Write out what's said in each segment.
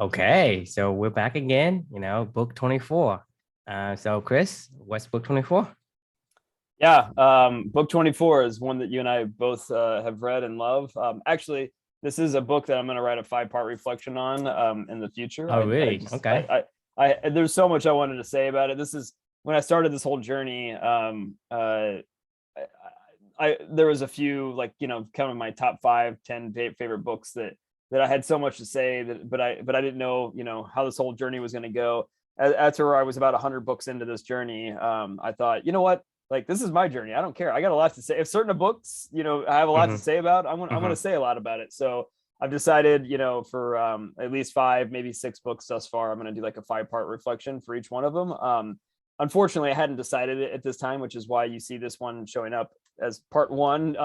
Okay, so we're back again, book 24. So Chris, what's book 24? Yeah, book 24 is one that you and I both have read and love. Actually, this is a book that I'm going to write a five-part reflection on in the future. Oh, I really? just Okay. there's so much I wanted to say about it. This is when I started this whole journey. I, there was a few, like, kind of my top 5, 10 favorite books that I had so much to say that, but I didn't know, how this whole journey was going to go. After I was about 100 books into this journey, I thought, you know what? Like, this is my journey. I don't care. I got a lot to say. If certain books, I have a lot to Mm-hmm. say about, I'm going to Mm-hmm. say a lot about it. So I've decided, for at least 5, maybe 6 books thus far, I'm going to do like a 5-part reflection for each one of them. Unfortunately, I hadn't decided it at this time, which is why you see this one showing up as part 1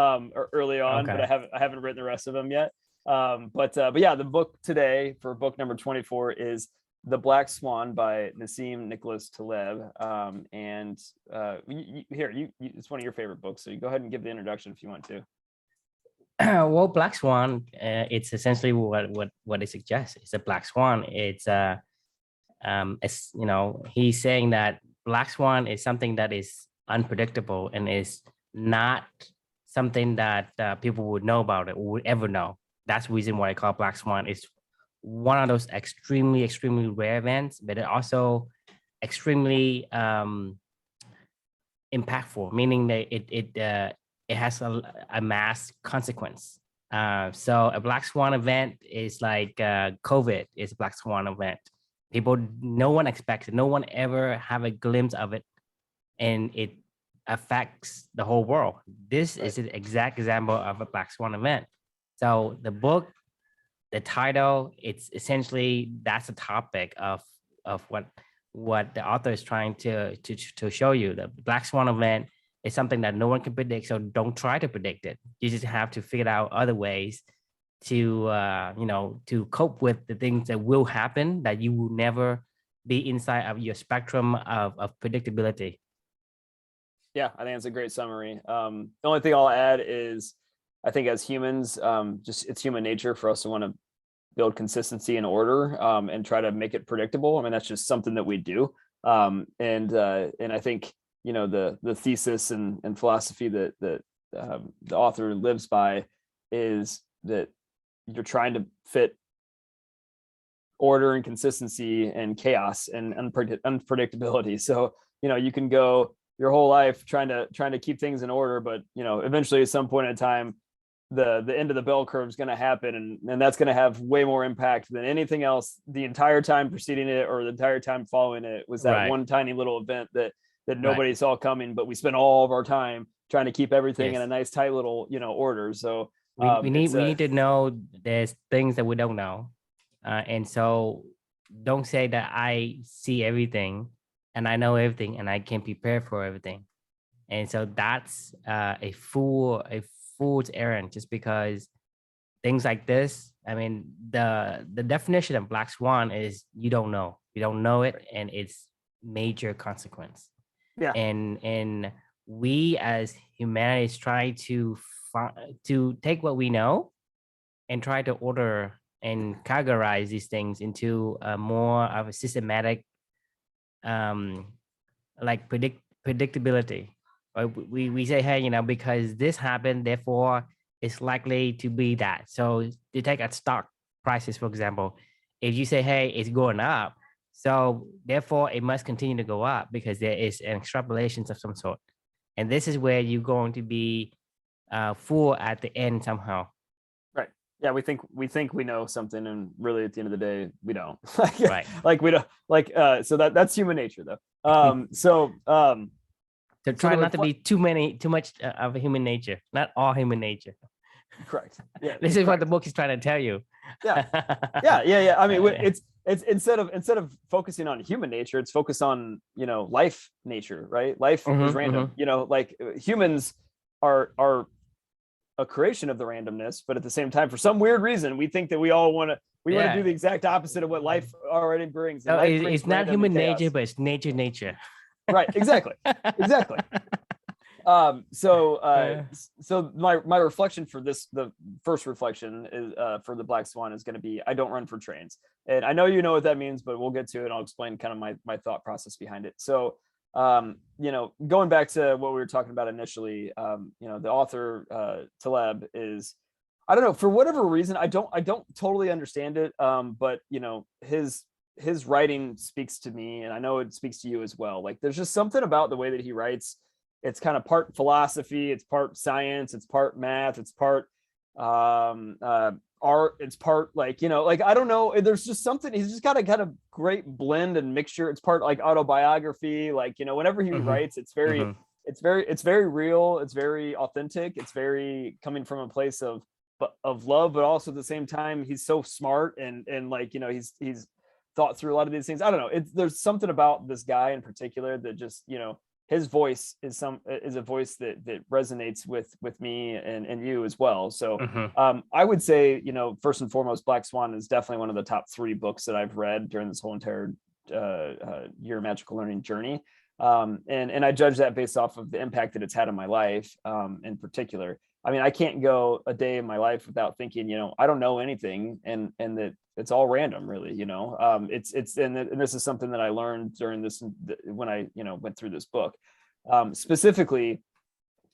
early on, but Okay. I haven't written the rest of them yet. But yeah, the book today for book number 24 is The Black Swan by Nassim Nicholas Taleb. And it's one of your favorite books, so you go ahead and give the introduction if you want to. Well, Black Swan, it's essentially what it suggests. It's a black swan. He's saying that Black Swan is something that is unpredictable and is not something that people would know about it or would ever know. That's the reason why I call Black Swan. It's one of those extremely, extremely rare events, but it also extremely impactful, meaning that it has a mass consequence. So a Black Swan event is like COVID is a Black Swan event. People, no one expects it. No one ever have a glimpse of it, and it affects the whole world. This Right. is an exact example of a Black Swan event. So the book, the title, it's essentially that's a topic of what the author is trying to show you. The Black Swan event is something that no one can predict, so don't try to predict it. You just have to figure out other ways to to cope with the things that will happen that you will never be inside of your spectrum of predictability. Yeah, I think that's a great summary. The only thing I'll add is I think as humans, just it's human nature for us to want to build consistency and order, and try to make it predictable. I mean, that's just something that we do. And I think, the thesis and philosophy that the author lives by is that you're trying to fit order and consistency and chaos and unpredictability. So, you can go your whole life trying to keep things in order, but eventually at some point in time, the end of the bell curve is going to happen, and that's going to have way more impact than anything else the entire time preceding it or the entire time following it was that Right. one tiny little event that Right. nobody saw coming, but we spent all of our time trying to keep everything in a Yes. nice tight little order. So we need it's we a need to know there's things that we don't know, and so don't say that I see everything and I know everything and I can prepare for everything. And so that's a fool's errand, just because things like this, I mean, the definition of Black Swan is you don't know it, and it's major consequence. yeah. And we as humanity try to take what we know and try to order and categorize these things into a more of a systematic, um like predictability. Or we say, hey, because this happened, therefore it's likely to be that. So to take a stock prices, for example, if you say, hey, it's going up, so therefore it must continue to go up because there is an extrapolation of some sort. And this is where you're going to be full at the end somehow. Right. Yeah, we think we know something, and really at the end of the day, we don't. like, Right. like we don't like so that's human nature though. So So try the not to reflect be too much of a human nature, not all human nature. correct. Yeah, This is what the correct. book is trying to tell you. Yeah. Yeah. I mean, it's instead of focusing on human nature, it's focused on, life nature, right? Life is Mhm, random. mhm. Like humans are a creation of the randomness, but at the same time, for some weird reason, we think that we want to do Yeah. the exact opposite of what life already brings, and So life brings it's not random and human nature, chaos. but it's nature nature. Right, exactly. Exactly. So my reflection for this, the first reflection is for the Black Swan is going to be, I don't run for trains. And I know you know what that means, but we'll get to it and I'll explain kind of my thought process behind it. So going back to what we were talking about initially, the author Taleb is, I don't know, for whatever reason, I don't totally understand it. But his writing speaks to me, and I know it speaks to you as well. Like there's just something about the way that he writes. It's kind of part philosophy, it's part science, it's part math, it's part art, it's part I don't know. There's just something. He's just got a great blend and mixture. It's part like autobiography. Whenever he writes, it's very real. It's very authentic. It's very coming from a place of love, but also at the same time, he's so smart and he's thought through a lot of these things. I don't know. There's something about this guy in particular that just his voice is a voice that resonates with me and you as well. So I would say, first and foremost, Black Swan is definitely one of the top 3 books that I've read during this whole entire year magical learning journey. And I judge that based off of the impact that it's had on my life in particular. I mean, I can't go a day in my life without thinking, I don't know anything, and that it's all random, really. And this is something that I learned during this when I went through this book. Specifically,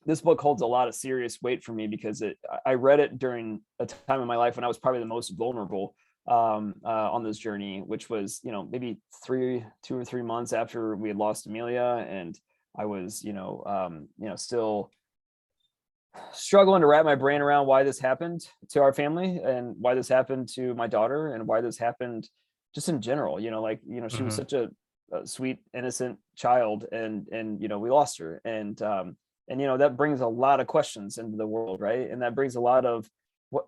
this book holds a lot of serious weight for me because I read it during a time in my life when I was probably the most vulnerable on this journey, which was maybe 2 or 3 months after we had lost Amelia, and I was still struggling to wrap my brain around why this happened to our family and why this happened to my daughter and why this happened just in general. She was such a sweet, innocent child, and we lost her, and that brings a lot of questions into the world, right? And that brings a lot of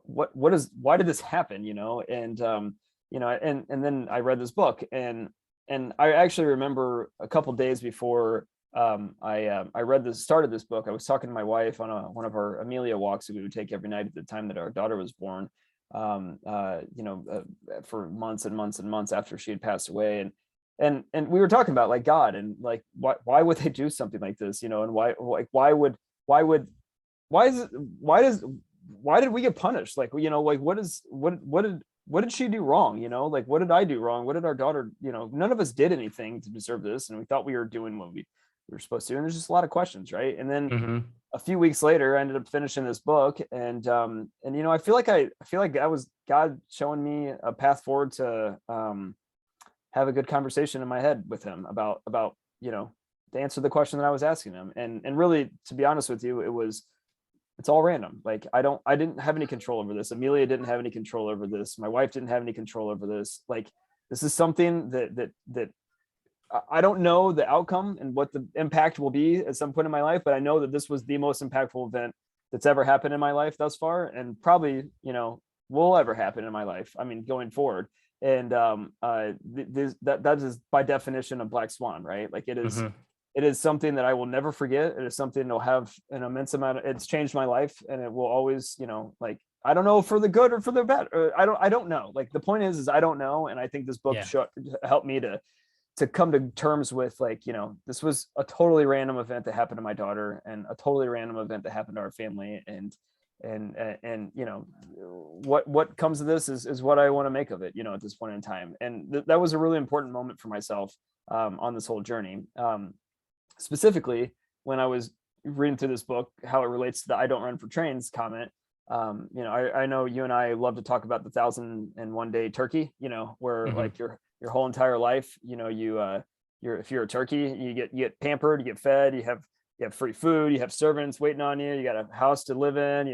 why did this happen, and then I read this book, and I actually remember a couple days before I started this book. I was talking to my wife on one of our Amelia walks that we would take every night at the time that our daughter was born, for months and months and months after she had passed away. And we were talking about God and why would they do something like this, and why did we get punished? What did she do wrong? What did I do wrong? What did our daughter, none of us did anything to deserve this. And we thought we were doing what we were supposed to. And there's just a lot of questions. Right. And then a few weeks later, I ended up finishing this book. And I feel like that was God showing me a path forward to have a good conversation in my head with him about, to answer the question that I was asking him. And really, to be honest with you, it's all random. I didn't have any control over this. Amelia didn't have any control over this. My wife didn't have any control over this. This is something that I don't know the outcome and what the impact will be at some point in my life, but I know that this was the most impactful event that's ever happened in my life thus far, and probably, will ever happen in my life. I mean, going forward. And that is by definition a Black Swan, right? It is something that I will never forget. It is something that'll have an immense amount it's changed my life, and it will always, I don't know for the good or for the bad. I don't know. The point is I don't know. And I think this book helped me to come to terms with this was a totally random event that happened to my daughter, and a totally random event that happened to our family. And what comes of this is what I want to make of it, at this point in time. And that was a really important moment for myself on this whole journey. Specifically, when I was reading through this book, how it relates to the "I don't run for trains" comment. I know you and I love to talk about the 1,001 day turkey, where your whole entire life, if you're a turkey, you get pampered, you get fed, you have free food, you have servants waiting on you, you got a house to live in,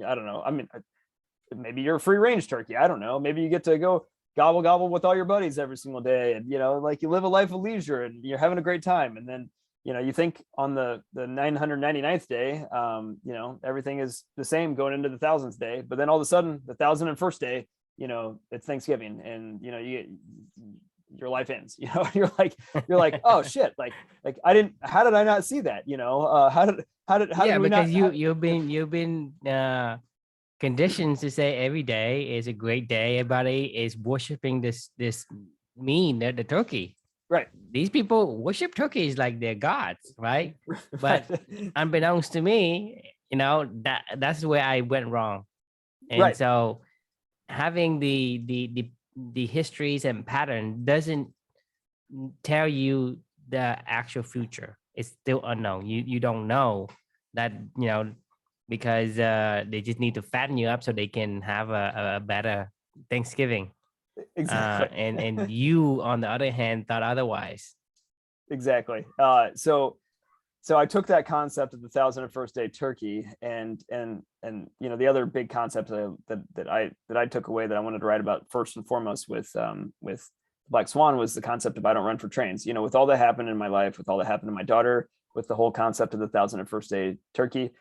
I don't know. I mean, maybe you're a free range turkey. I don't know. Maybe you get to go gobble with all your buddies every single day, and you live a life of leisure and you're having a great time. And then you think on the 999th day, everything is the same going into the 1,000th day, but then all of a sudden the 1,001st day, it's Thanksgiving, and your life ends. You're like, oh shit, how did I not see that? How did we because not? you've been conditioned to say every day is a great day. Everybody is worshiping this the turkey. Right. these people worship turkeys like they're gods, right? But Right. unbeknownst to me, that's where I went wrong. And Right. so having the histories and pattern doesn't tell you the actual future. It's still unknown. You don't know that, because they just need to fatten you up so they can have a better Thanksgiving. Exactly. And you, on the other hand, thought otherwise. Exactly. So I took that concept of the 1,001st day turkey, and the other big concept that I took away that I wanted to write about first and foremost with Black Swan was the concept of I don't run for trains. With all that happened in my life, with all that happened to my daughter, with the whole concept of the 1,001st day turkey,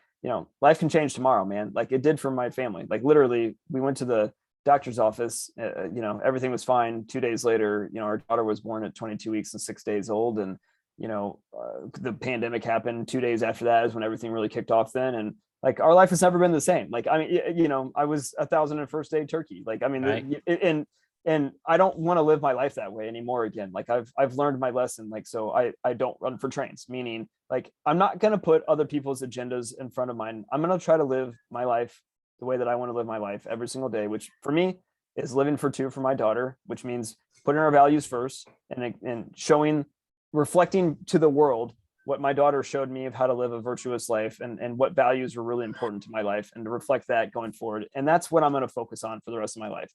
life can change tomorrow, man. Like it did for my family. Like literally, we went to the doctor's office. Everything was fine. 2 days later, our daughter was born at 22 weeks and 6 days old, and the pandemic happened 2 days after that is when everything really kicked off then. And like our life has never been the same. Like, I mean, I was 1,001st day turkey. Like, I mean, Right. and I don't want to live my life that way anymore again. Like I've learned my lesson. Like, so I don't run for trains, meaning like, I'm not going to put other people's agendas in front of mine. I'm going to try to live my life the way that I want to live my life every single day, which for me is living for two for my daughter, which means putting our values first and reflecting to the world what my daughter showed me of how to live a virtuous life and what values were really important to my life, and to reflect that going forward. And that's what I'm going to focus on for the rest of my life.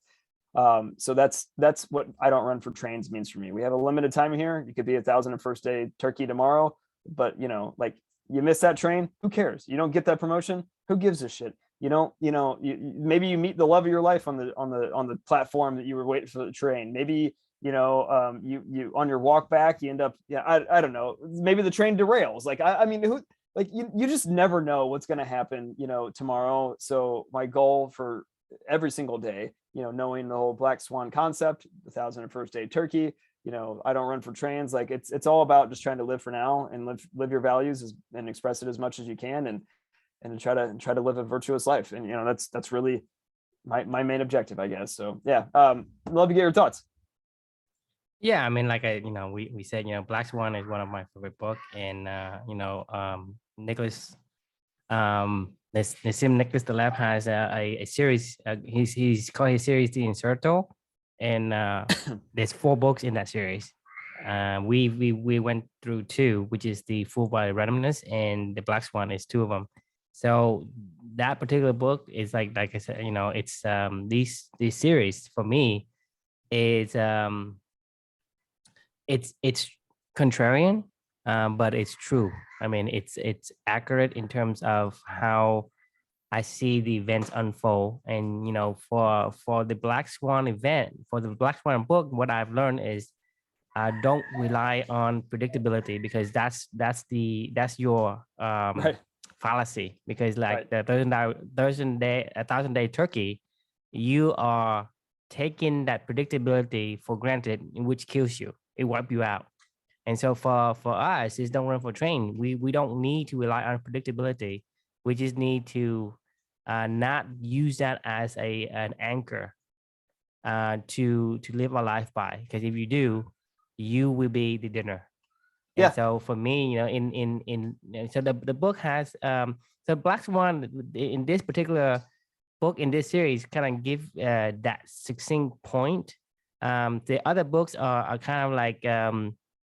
So that's what I don't run for trains means for me. We have a limited time here. You could be 1,001st day turkey tomorrow, but like you miss that train, who cares? You don't get that promotion, who gives a shit? Maybe you meet the love of your life on the platform that you were waiting for the train. Maybe you on your walk back, you end up, I don't know, maybe the train derails. Like I mean, who, like you just never know what's going to happen tomorrow. So my goal for every single day, knowing the whole Black Swan concept, the 1,001st day turkey, I don't run for trains. Like it's all about just trying to live for now and live your values and express it as much as you can, and try to live a virtuous life. And that's really my main objective, I guess. So yeah, love to get your thoughts. Yeah, I mean, like we said, Black Swan is one of my favorite book, and Nicholas, Nassim Nicholas Taleb has a series. He's called his series The Inserto, and there's 4 books in that series. We went through 2, which is the Fool by Randomness, and the Black Swan is 2 of them. So that particular book is like I said, it's these series for me is it's contrarian, but it's true. I mean, it's accurate in terms of how I see the events unfold. And for the Black Swan event, for the Black Swan book, what I've learned is don't rely on predictability, because that's your Right. fallacy. Because like Right. the 1,000 day turkey, you are taking that predictability for granted, which kills you. It wipes you out. And so for us, it's don't run for train. We don't need to rely on predictability. We just need to not use that as an anchor to live our life by. Because if you do, you will be the dinner. And Yeah. so for me, so the book has so Black Swan in this particular book in this series kind of give that succinct point. The other books are kind of like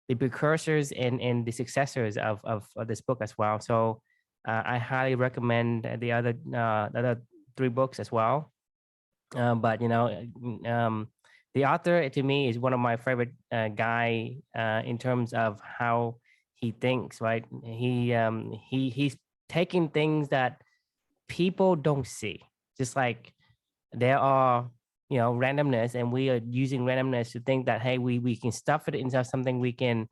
the precursors and the successors of this book as well. So I highly recommend the other 3 books as well. But the author to me is one of my favorite guy in terms of how he thinks. Right, he's taking things that people don't see. Just like there are randomness, and we are using randomness to think that, hey, we can stuff it into something we can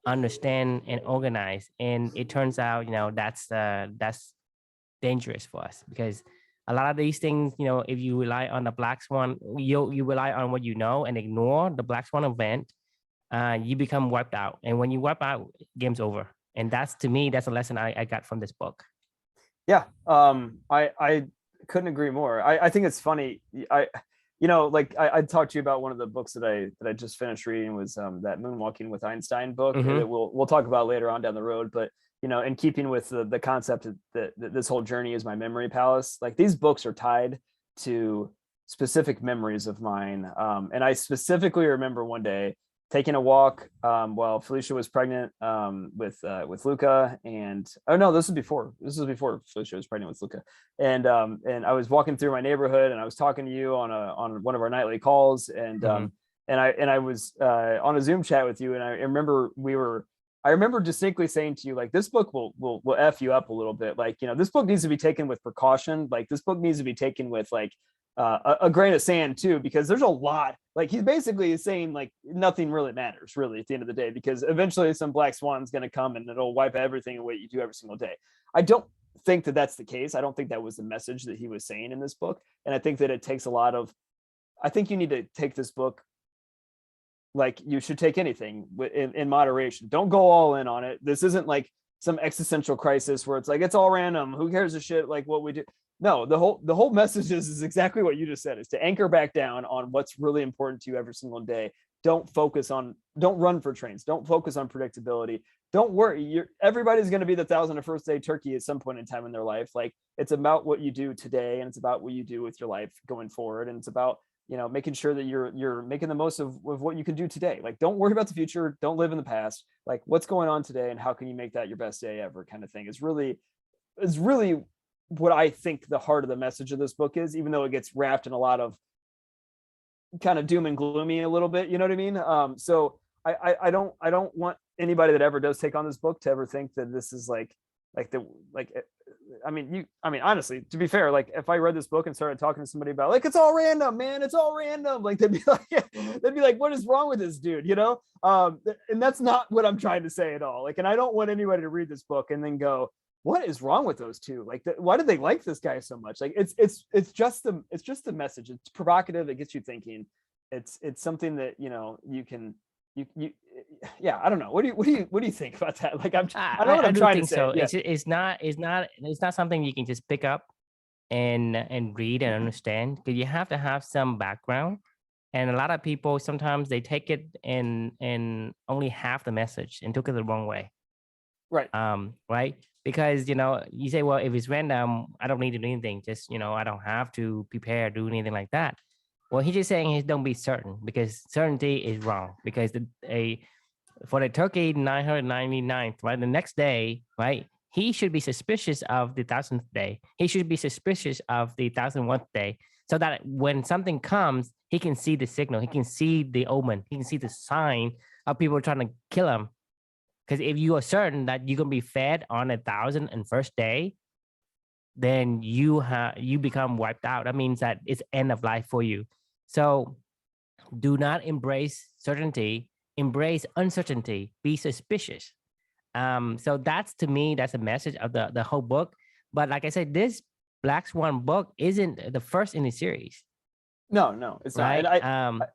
understand and organize. And it turns out that's dangerous for us, because a lot of these things, if you rely on the Black Swan, you rely on what you know and ignore the Black Swan event, you become wiped out. And when you wipe out, game's over. And that's, to me, that's a lesson I got from this book. Yeah. I couldn't agree more. I think it's funny. like I talked to you about one of the books that I just finished reading was that Moonwalking with Einstein book that we'll talk about later on down the road. But in keeping with the concept that this whole journey is my memory palace, like these books are tied to specific memories of mine. And I specifically remember one day taking a walk while Felicia was pregnant with Luca, and this was before Felicia was pregnant with Luca, and I was walking through my neighborhood and I was talking to you on one of our nightly calls, and I was on a Zoom chat with you, and I remember distinctly saying to you, like, this book will F you up a little bit. Like, this book needs to be taken with precaution. Like, this book needs to be taken with like a grain of sand too, because there's a lot, like he's basically saying like nothing really matters really at the end of the day, because eventually some black swan is going to come and it'll wipe everything away you do every single day. I don't think that that's the case. I don't think that was the message that he was saying in this book. And I think that it takes I think you need to take this book like you should take anything in moderation. Don't go all in on it. This isn't like some existential crisis where it's like, it's all random. Who cares a shit like what we do? No, the whole message is exactly what you just said, is to anchor back down on what's really important to you every single day. Don't run for trains. Don't focus on predictability. Don't worry. Everybody's going to be the 1,001st day turkey at some point in time in their life. Like, it's about what you do today, and it's about what you do with your life going forward. And it's about, making sure that you're making the most of what you can do today. Like, don't worry about the future. Don't live in the past. Like, what's going on today and how can you make that your best day ever, kind of thing is really what I think the heart of the message of this book is, even though it gets wrapped in a lot of kind of doom and gloomy a little bit, you know what I mean? So I don't want anybody that ever does take on this book to ever think that this is honestly, to be fair, like if I read this book and started talking to somebody about like, it's all random, man, it's all random, like they'd be like, what is wrong with this dude? And that's not what I'm trying to say at all. Like, and I don't want anybody to read this book and then go, what is wrong with those two? Like, why do they like this guy so much? Like, it's just the message. It's provocative. It gets you thinking. It's something that you can I don't know. What do you think about that? Like, I know what I'm trying to say. So. Yeah. It's not something you can just pick up and read and understand, because you have to have some background. And a lot of people sometimes they take it and only half the message and took it the wrong way. Right. Right. Because, you say, well, if it's random, I don't need to do anything. Just, I don't have to prepare, do anything like that. Well, he's just saying is don't be certain, because certainty is wrong. Because for the turkey 999th, right, the next day, right, he should be suspicious of the 1,000th day. He should be suspicious of the 1,001st day, so that when something comes, he can see the signal. He can see the omen. He can see the sign of people trying to kill him. Because if you are certain that you're gonna be fed on 1,001st day, then you become wiped out. That means that it's end of life for you. So do not embrace certainty. Embrace uncertainty. Be suspicious. So to me, that's a message of the whole book. But like I said, this Black Swan book isn't the first in the series. No, it's right? not.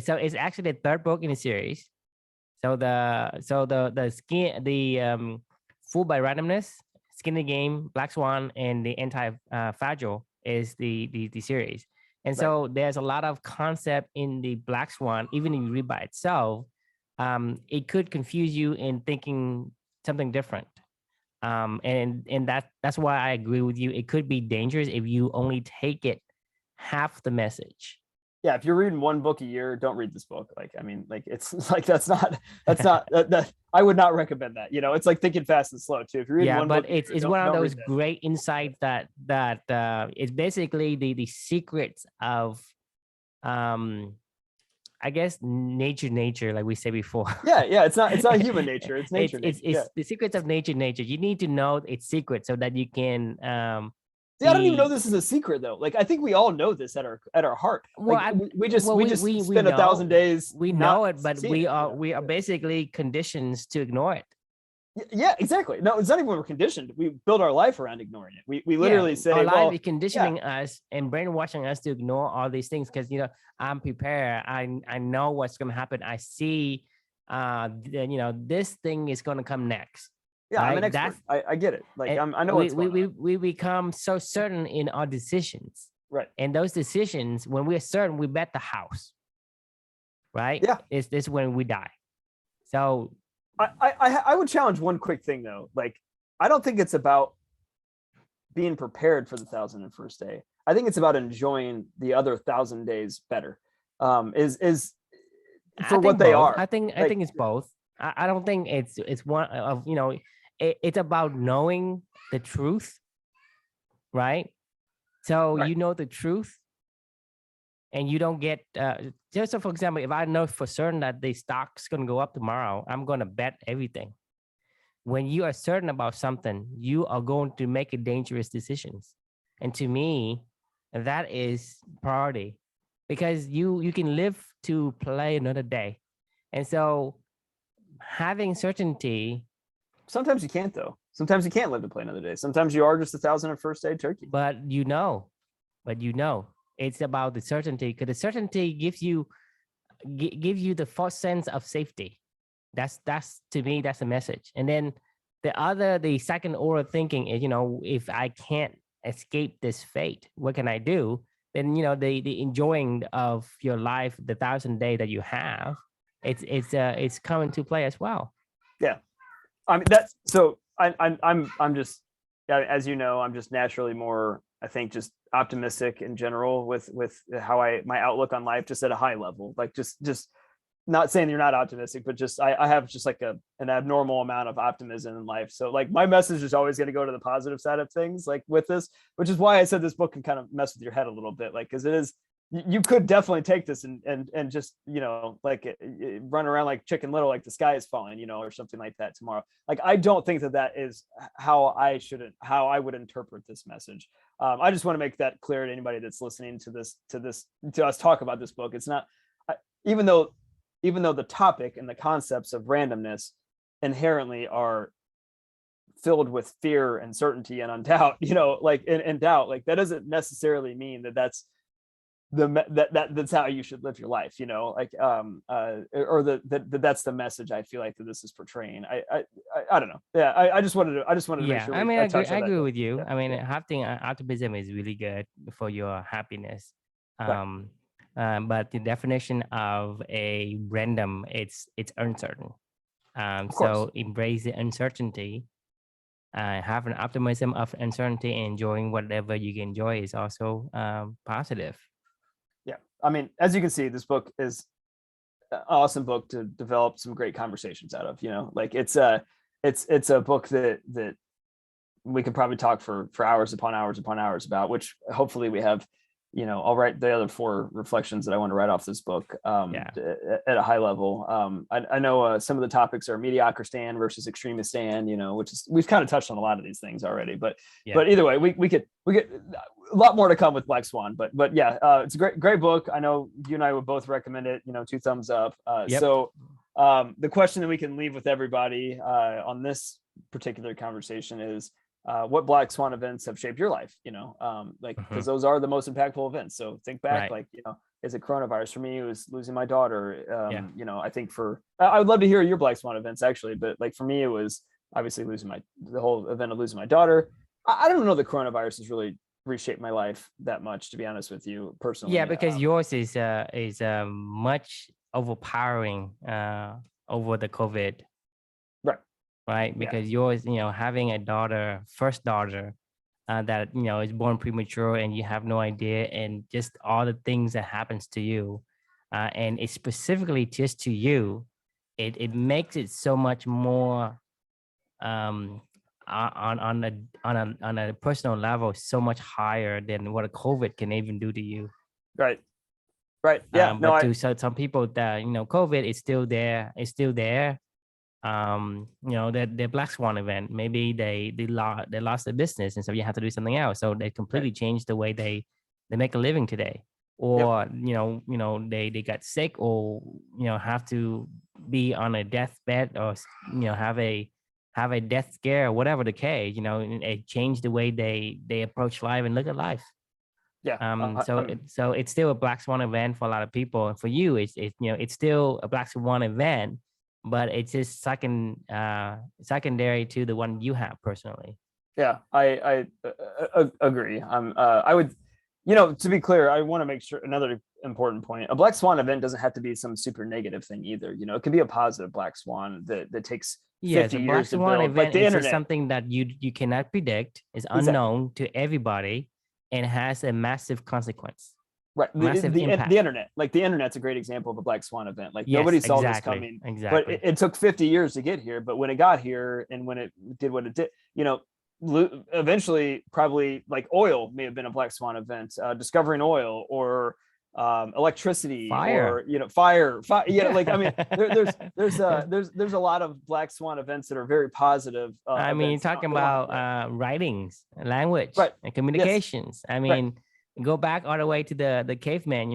So it's actually the third book in the series. So the Fooled by Randomness, Skin the Game, Black Swan, and the Anti-Fragile is the series. And so there's a lot of concept in the Black Swan, even if you read by itself, it could confuse you in thinking something different. And that's why I agree with you. It could be dangerous if you only take it half the message. Yeah, if you're reading one book a year, don't read this book. Like, I mean, like, it's like that's not that I would not recommend that. It's like Thinking Fast and Slow too. If you're reading one book, it's one of those great insights that it's basically the secrets of I guess nature, like we said before. Yeah, it's not human nature, it's nature. It's the secrets of nature. You need to know its secret so that you can See, I don't even know this is a secret though. Like, I think we all know this at our heart. Well, like, we just spend 1,000 days. We know it, but we are basically conditioned to ignore it. Yeah, exactly. No, it's not even we're conditioned. We build our life around ignoring it. We literally say our life is conditioning us and brainwashing us to ignore all these things, because I'm prepared. I know what's going to happen. I see this thing is going to come next. Yeah, right? I'm an expert. I get it. Like, I know we become so certain in our decisions. Right. And those decisions, when we're certain, we bet the house, right? Yeah. It's this when we die. So I would challenge one quick thing though. Like, I don't think it's about being prepared for the 1001st day. I think it's about enjoying the other 1,000 days better. Is for what they both. are. I think it's both. I don't think it's one of, you know, it's about knowing the truth, right? So Right. you know the truth, and you don't get just so, for example, if I know for certain that the stock's going to go up tomorrow, I'm going to bet everything. When you are certain about something, you are going to make a dangerous decisions. And to me, that is priority, because you can live to play another day. And so having certainty, Sometimes you can't though. Sometimes you can't live to play another day. Sometimes you are just 1,001st day turkey. but it's about the certainty, because the certainty gives you the false sense of safety. That's to me, that's a message. And then the second order thinking is, you know, if I can't escape this fate, what can I do? Then, you know, the enjoying of your life, the 1,000 day that you have, it's coming to play as well. Yeah, I mean that's so. I'm just, as you know, I'm just naturally more, I think, just optimistic in general with how my outlook on life, just at a high level. Like just not saying you're not optimistic, but just I have just like an abnormal amount of optimism in life. So like my message is always going to go to the positive side of things, like with this, which is why I said this book can kind of mess with your head a little bit, like, because it is, you could definitely take this and just, you know, like run around like Chicken Little, like the sky is falling, you know, or something like that tomorrow. Like, I don't think that is how I would interpret this message. I just want to make that clear to anybody that's listening to us talk about this book. It's not, even though the topic and the concepts of randomness inherently are filled with fear, uncertainty, and doubt, you know, like and doubt, like that doesn't necessarily mean that's that's how you should live your life, you know, like or that's the message I feel like that this is portraying. I don't know. Yeah, I just wanted to make sure. I mean, I agree with you. Yeah, I mean, having optimism is really good for your happiness. right. But the definition of a random, it's uncertain. Of course. So embrace the uncertainty. Have an optimism of uncertainty, and enjoying whatever you can enjoy is also positive. Yeah, I mean, as you can see, this book is an awesome book to develop some great conversations out of. You know, like it's a book that we could probably talk for hours upon hours upon hours about, which hopefully we have. You know, I'll write the other 4 reflections that I want to write off this book at a high level. I know some of the topics are mediocre stand versus extremist stand, you know, which is, we've kind of touched on a lot of these things already, but either way, we get a lot more to come with Black Swan, but yeah, it's a great book. I know you and I would both recommend it, you know, 2 thumbs up. So the question that we can leave with everybody on this particular conversation is, what Black Swan events have shaped your life, you know, like, because those are the most impactful events. So think back, like, you know, is it coronavirus? For me, it was losing my daughter. You know, I think I would love to hear your Black Swan events actually, but like for me, it was obviously the whole event of losing my daughter. I don't know that coronavirus has really reshaped my life that much, to be honest with you personally. Yeah, because yours is much overpowering over the COVID. Right, because yours, you know, having a first daughter that, you know, is born premature, and you have no idea, and just all the things that happens to you, and it's specifically just to you, it makes it so much more on a personal level, so much higher than what a COVID can even do to you. Right. Yeah. But to some people, that, you know, COVID is still there. You know, the Black Swan event, maybe they lost their business, and so you have to do something else, so they completely changed the way they make a living today. Or you know they got sick, or, you know, have to be on a deathbed, or, you know, have a death scare, or whatever the case, you know, and it changed the way they approach life and look at life. So it's still a Black Swan event for a lot of people, and for you, it's you know, it's still a Black Swan event, but it's just secondary to the one you have personally. Yeah, I agree. I would, To be clear, I want to make sure another important point. A black swan event doesn't have to be some super negative thing either. It can be a positive black swan that takes Yes, 50 a Black years to Swan build, like event the is just internet. something that you cannot predict, is Exactly. unknown to everybody, and has a massive consequence, Right. massive The impact. internet, like the internet's a great example of a black swan event. Like Yes, nobody saw this exactly, coming, but exactly. it took 50 years to get here. But when it got here and when it did what it did, eventually probably like oil may have been a black swan event, discovering oil, or electricity, Fire. or fire. Like I mean there's a lot of black swan events that are very positive I mean, events talking along about the way. writings, language, Right. and Yes. communications. I Right. mean, go back all the way to the caveman.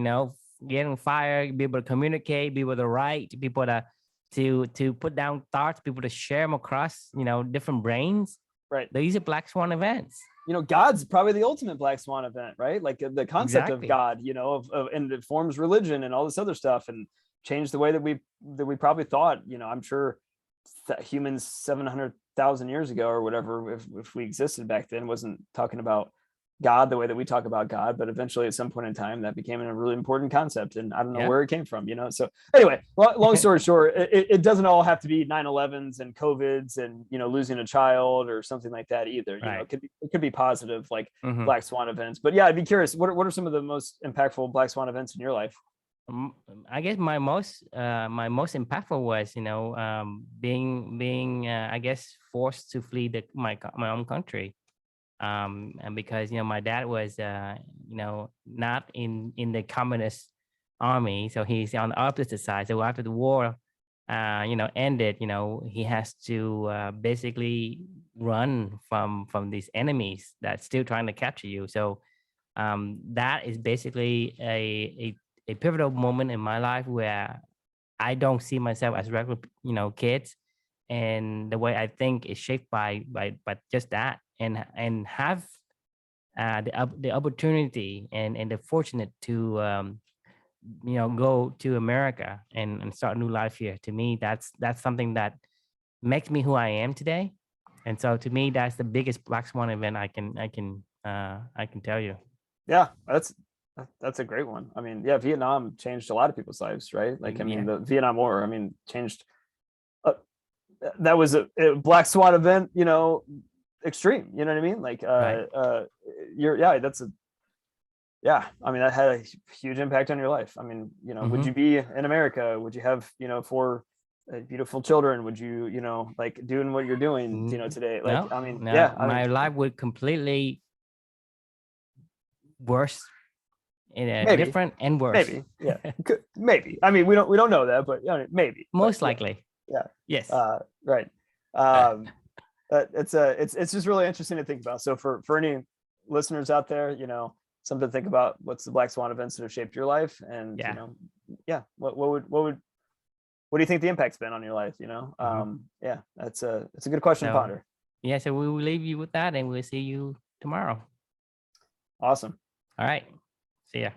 Getting fire, be able to communicate, be able to write, people to put down thoughts, people to share them across, different brains. Right. These are black swan events. God's probably the ultimate black swan event, right? Like the concept of Exactly. God, and it forms religion and all this other stuff, and changed the way that we probably thought. I'm sure that humans 700,000 years ago or whatever, if we existed back then, wasn't talking about God the way that we talk about God, but eventually at some point in time that became a really important concept, and I don't know Yeah. where it came from. So anyway, long story short, it doesn't all have to be 9/11s and COVIDs and losing a child or something like that either. Right. It could be positive, like Mhm. black swan events. But yeah, I'd be curious, what are some of the most impactful black swan events in your life? I guess my most impactful was being I guess forced to flee my own country, and because my dad was not in the communist army, so he's on the opposite side. So after the war ended, he has to basically run from these enemies that's still trying to capture you. So that is basically a pivotal moment in my life where I don't see myself as regular, kids, and the way I think is shaped by just that, and have the opportunity and the fortunate to go to America and start a new life here. To me, that's something that makes me who I am today, and so to me, that's the biggest black swan event I can tell you. Yeah, that's a great one. I mean, yeah, Vietnam changed a lot of people's lives, right? Like, I mean, Yeah, the Vietnam War, I mean, changed. Uh, that was a black swan event, extreme. You know what I mean? Like, right. yeah, yeah. I mean, that had a huge impact on your life. I mean, would Hmm. you be in America? Would you have, four beautiful children? Would you, like doing what you're doing, today? Like, No, I mean, no, yeah, I my mean, life would completely worse, in a maybe, different and worse. maybe, yeah, maybe. I mean, we don't know that, but maybe, but Most yeah, likely. yeah, Yes. right. Um, it's just really interesting to think about. So for any listeners out there, something to think about. What's the black swan events that have shaped your life, and Yeah. yeah, what do you think the impact's been on your life? Hmm. Yeah, it's a good question to So ponder. yeah, so we will leave you with that, and we'll see you tomorrow. Awesome. All right. See ya.